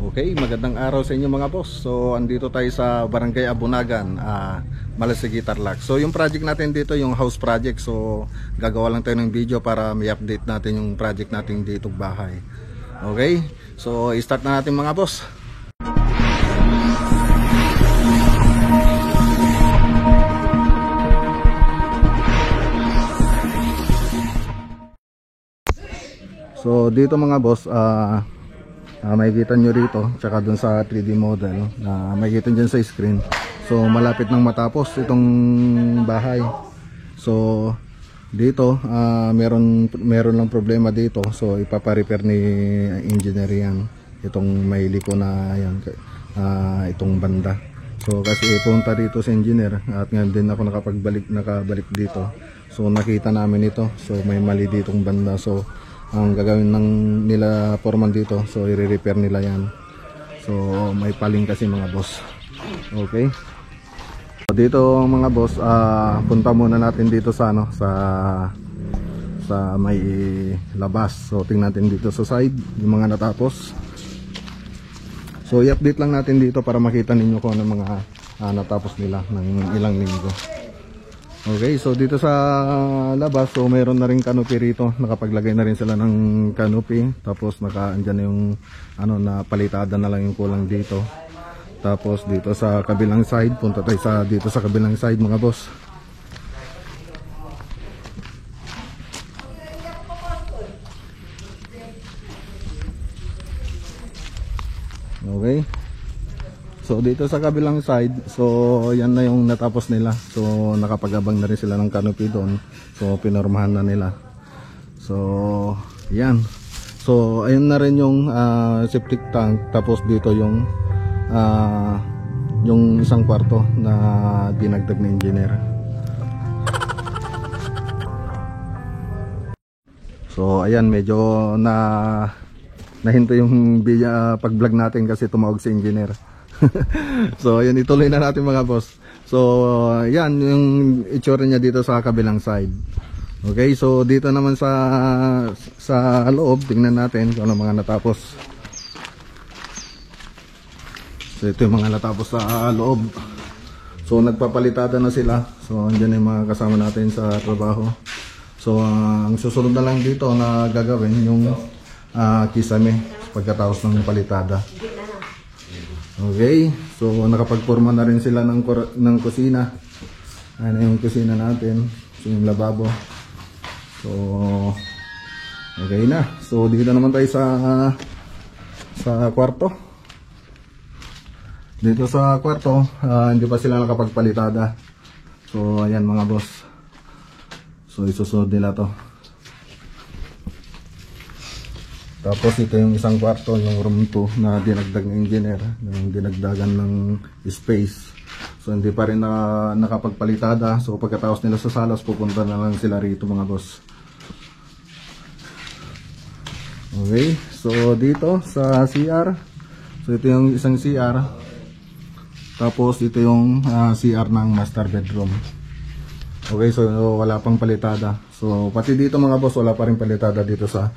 Okay, magandang araw sa inyo mga boss. So, andito tayo sa Barangay Abunagan, Malasigi, Tarlac. So, yung project natin dito, yung house project. So, gagawa lang tayo ng video para may update natin yung project natin dito bahay. Okay, so start na natin mga boss. So, dito mga boss, makikita nyo rito, tsaka dun sa 3D model na makikita dyan sa screen. So malapit nang matapos itong bahay. So dito meron lang problema dito. So ipapa-repair ni engineer yan, itong may liko na yan, itong banda. So kasi punta dito sa engineer at ngayon din ako nakabalik dito. So nakita namin ito. So may mali ditong banda. So ang gagawin ng nila foreman dito, so i-repair nila yan. So may paling kasi mga boss. Okay, so, dito mga boss, punta muna natin dito sa sa may labas. So tingnan natin dito sa side yung mga natapos. So i-update lang natin dito para makita ninyo kung ano mga natapos nila ng ilang linggo. Okay, so dito sa labas, so mayroon na rin canopy rito. Nakapaglagay na rin sila ng canopy. Tapos andyan na yung na palitada na lang yung kulang dito. Tapos dito sa kabilang side, punta tayo dito sa kabilang side mga boss. Okay, so dito sa kabilang side, so yan na yung natapos nila. So nakapag-abang na rin sila ng canopy doon. So pinormahan na nila. So yan. So ayun na rin yung septic tank. Tapos dito yung isang kwarto na dinagdag ng engineer. So ayan, medyo nahinto yung pag-vlog natin kasi tumawag si engineer. So yun, ituloy na natin mga boss. So yan yung itsura niya dito sa kabilang side. Okay, so dito naman sa loob, tingnan natin kung ano mga natapos. So ito yung mga natapos sa loob. So nagpapalitada na sila. So andyan yung mga kasama natin sa trabaho. So ang susunod na lang dito na gagawin yung kisame pagkatapos ng palitada. Okay, so nakapagporma na rin sila ng kusina. Ano yung kusina natin, so yung lababo. So okay na. So dito naman tayo sa kwarto. Dito sa kwarto, hindi pa sila nakapagpalitada. So ayan mga boss. So isusunod nila to. Tapos ito yung isang kwarto, yung room 2 na dinagdag ng engineer, yung dinagdagan ng space. So hindi pa rin nakapagpalitada. So pagkatapos nila sa salas, pupunta na lang sila rito mga boss. Okay, so dito sa CR. So ito yung isang CR. Tapos ito yung CR ng master bedroom. Okay, so wala pang palitada. So pati dito mga boss, wala pa rin palitada dito sa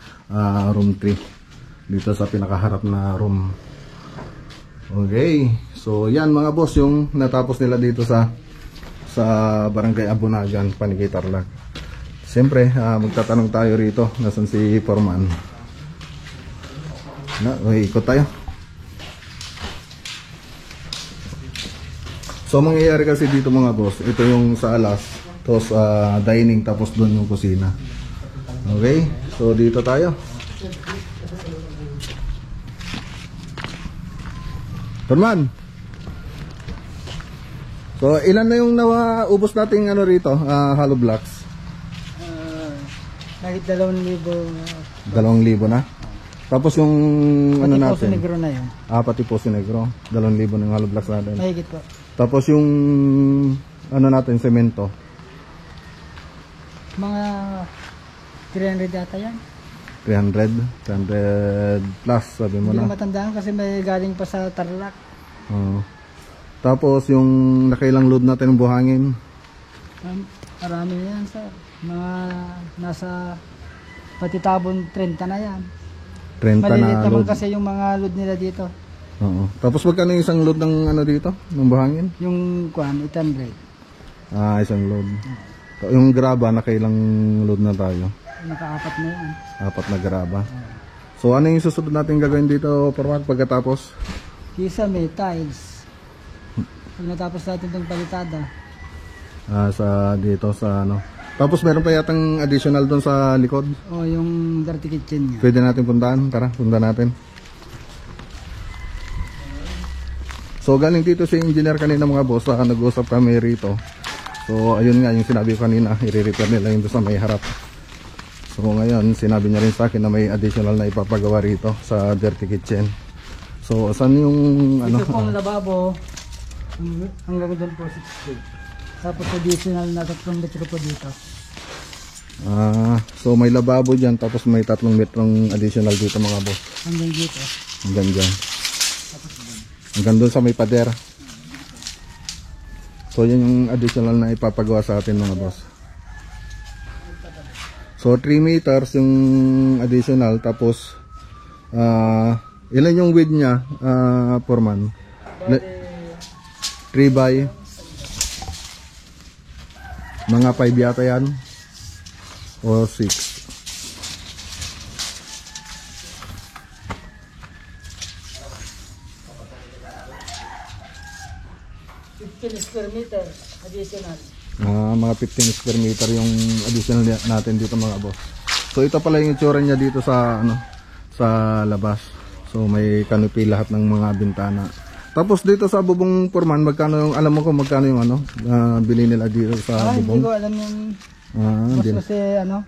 room 3. Dito sa pinakaharap na room. Okay, so yan mga boss yung natapos nila dito sa Barangay Abunagan, Panigay, Tarlac. Siyempre, magtatanong tayo rito, nasan si foreman? Ikot tayo. So mangyayari kasi dito mga boss, ito yung sa alas, tapos dining, tapos doon yung kusina. Okay, so dito tayo. Foreman, so ilan na yung naubos nating rito, hollow blocks? Kahit 2,000. 2,000 na? Tapos yung pati natin? Poso Negro na yun. Pati Poso Negro, 2,000 ng hollow blocks natin. Mahigit po. Tapos yung natin, semento? Mga 300 data yan. 300 plus sabi mo. Hindi na matandaan kasi may galing pa sa Tarlac. Tapos yung nakailang load natin ng buhangin? Marami yan sa mga nasa pati tabon 30 na yan. 30 Maliliit na naman load. kasi yung mga load nila dito. Oo. Tapos magkano yung isang load ng ano dito? Ng buhangin? Yung kuan, 800. Isang load. Yung graba, nakailang load na tayo? Naka-4 na yan. 4 na graba. So ano yung susunod natin gagawin dito, Forman, pagkatapos? Kisa may tiles. Pag natapos natin itong palitada. Sa dito sa ano. Tapos meron pa yatang additional doon sa likod. O yung dirty kitchen niya. Pwede natin puntahan. Tara, punta natin. So galing dito si engineer kanina mga boss, nag-usap kami rito. So ayun nga yung sinabi ko kanina, i-repair nila yung doon sa may harap. So ngayon sinabi niya rin sa akin na may additional na ipapagawa rito sa dirty kitchen. So saan yung ano? Ito pong lababo, hanggang doon po 6 feet. Tapos additional na 3 metro po dito. So may lababo dyan, tapos may 3 metrong additional dito mga boss. Hanggang dito. Hanggang dyan. Hanggang doon sa may pader. So yun yung additional na ipapagawa sa atin mga boss. So 3 meters yung additional, tapos ilan yung width niya, Forman? 3 by mga 5 yata yan o 6. Square meter additional. Mga 15 square meter yung additional natin dito mga boss. So ito pala yung itsura niya dito sa ano, sa labas. So may canopy lahat ng mga bintana. Tapos dito sa bubong, Forman, magkano yung, alam mo kung magkano yung ano, bili nila dito sa bubong? Hindi ko alam yung mas kasi ano,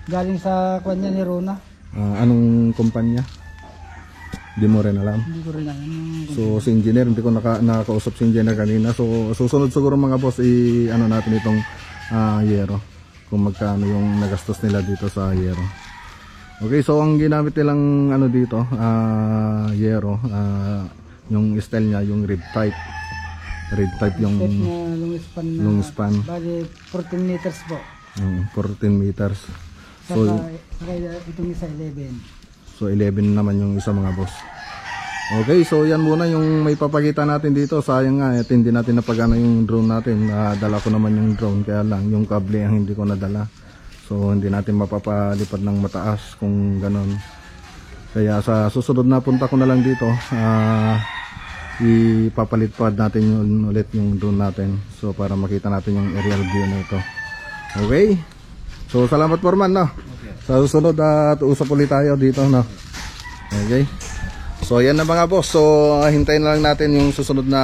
galing sa kanya ni Rona. Anong kumpanya? Hindi mo rin alam. Hindi ko rin alam. So si engineer, hindi ko nakausap si engineer kanina. So susunod siguro mga boss, ano natin itong yero. Kung magkano yung nagastos nila dito sa yero. Okay, so ang ginamit nilang ano dito, yero, yung style niya, yung rib type. Rib type yung long span. Bali 14 meters po. 14 meters. So itong isa 11. So 11 naman yung isa mga boss. Okay, so yan muna yung may papakita natin dito. Sayang nga, hindi natin napagana yung drone natin. Dala ko naman yung drone, kaya lang yung kable ang hindi ko nadala. So hindi natin mapapalipad ng mataas kung ganon. Kaya sa susunod na punta ko na lang dito, ipapalitpad natin yun ulit yung drone natin. So para makita natin yung aerial view na ito. Okay, so salamat Forman, no? Sa susunod at usap ulit tayo dito, no? Okay. So yan na mga boss. So hintayin na lang natin yung susunod na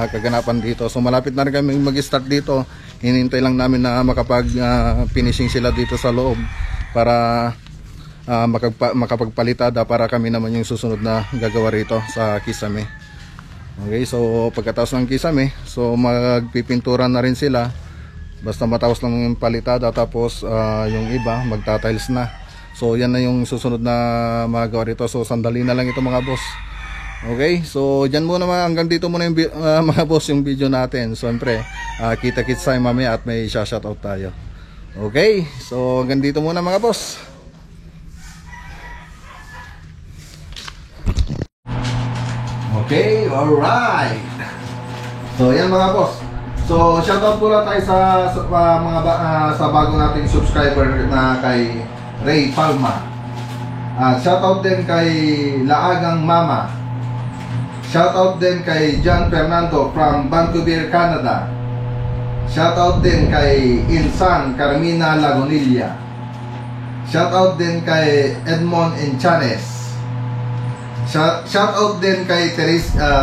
kaganapan dito. So malapit na rin kami mag-start dito. Hinintay lang namin na makapag finishing sila dito sa loob para makapagpalitada para kami naman yung susunod na gagawa rito sa Kisame. Okay, so pagkatapos ng Kisame, so magpipintura na rin sila. Basta matapos lang yung palitada, tapos yung iba magtatiles na. So yan na yung susunod na magagawa rito. So sandali na lang ito mga boss. Okay, so dyan muna hanggang dito muna yung mga boss yung video natin. Siyempre kita-kits tayo mamaya at may shoutout tayo. Okay, so hanggang dito muna mga boss. Okay, alright. So yan mga boss. So shoutout pula tayo sa sa bago nating subscriber na kay Ray Palma. Shoutout din kay Laagang Mama. Shoutout din kay John Fernando from Vancouver, Canada. Shoutout din kay Insan Carmina Lagonilla. Shoutout din kay Edmond Enchanes. Shoutout din kay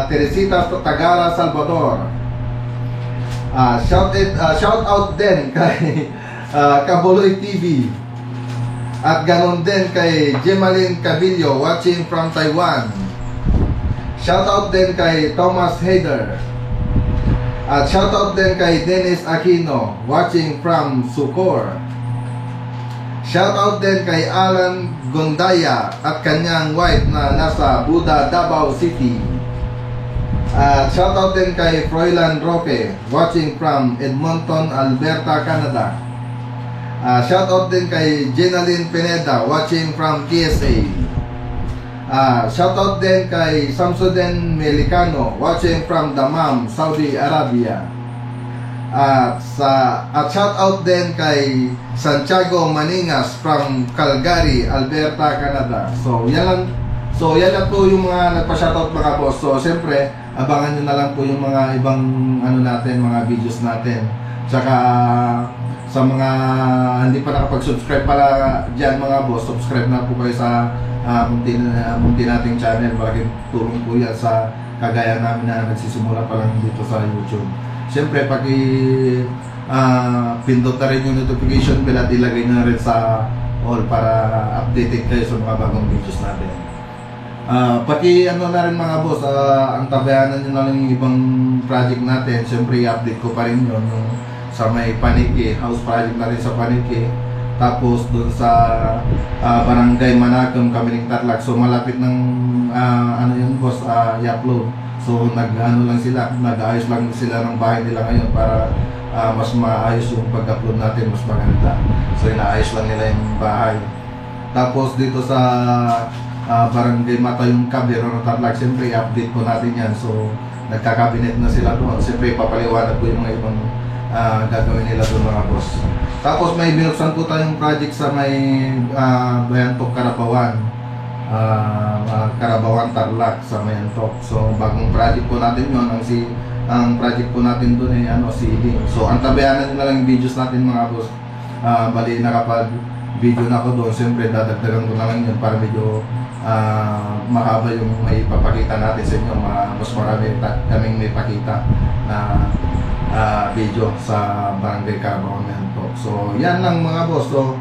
Teresita Tagara Salvador. Shout out din kay Kabuloy TV. At ganon din kay Gemaline Cabillo watching from Taiwan. Shout out din kay Thomas Hader. At shout out din kay Dennis Aquino watching from Sucor. Shout out din kay Alan Gondaya at kanyang wife na nasa Buda, Davao City. Shoutout din kay Froilan Roque watching from Edmonton, Alberta, Canada. Shoutout din kay Jenaline Pineda watching from KSA. Shoutout din kay Samsudin Melicano, watching from Dammam, Saudi Arabia. At shoutout din kay Santiago Maningas from Calgary, Alberta, Canada. So yan lang po yung mga nagpa-shoutout mga boss. So siyempre, abangan nyo na lang po yung mga ibang mga videos natin. Tsaka sa mga hindi pa nakapag-subscribe pala dyan mga boss, subscribe na po kayo sa munti nating channel. Malaking tulong po yan sa kagaya namin na nagsisimula pa lang dito sa YouTube. Siyempre, pindot na rin yung notification bell at ilagay na rin sa all para updated kayo sa mga bagong videos natin. Na rin mga boss, ang tabayanan nyo na lang yung ibang project natin. Siyempre, i-update ko pa rin yun yung sa may Paniki, house project na rin sa Paniki. Tapos doon sa Barangay Managam, Kamiling Tarlac. So malapit ng yun boss, i-upload. So nag-ayos lang sila ng bahay nila ngayon para mas maayos yung pag-upload natin, mas maganda. So inaayos lang nila yung bahay. Tapos dito sa Barangay Matayong Cabero, Tarlac, siyempre i-update po natin yan. So nagkakabinet na sila doon. Siyempre papaliwanag ko yung mga ibang gagawin nila doon mga boss. Tapos may binuksan po tayong project sa may Bayantok, Carabawan, Carabawan, Tarlac sa Bayantok. So bagong project po natin yun. Ang project po natin doon ay ceiling. So antabayanan na lang yung videos natin mga boss. Bali nakapag video na ako doon, siyempre dadagdagan ko na lang yun para medyo mahaba yung may papakita natin sa inyo. Mas marami kaming may pakita na video sa Barangay Carabawan. So yan lang mga boss. So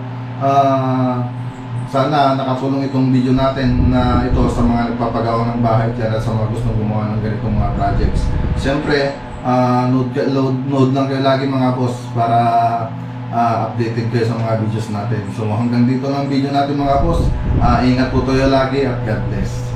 sana nakatulong itong video natin na ito sa mga nagpapagawa ng bahay dyan at sa mga gustong gumawa ng ganitong mga projects. Siyempre load lang kayo lagi mga boss para updated kayo sa mga videos natin. So hanggang dito lang video natin mga boss. Ingat po tayo lagi at God bless.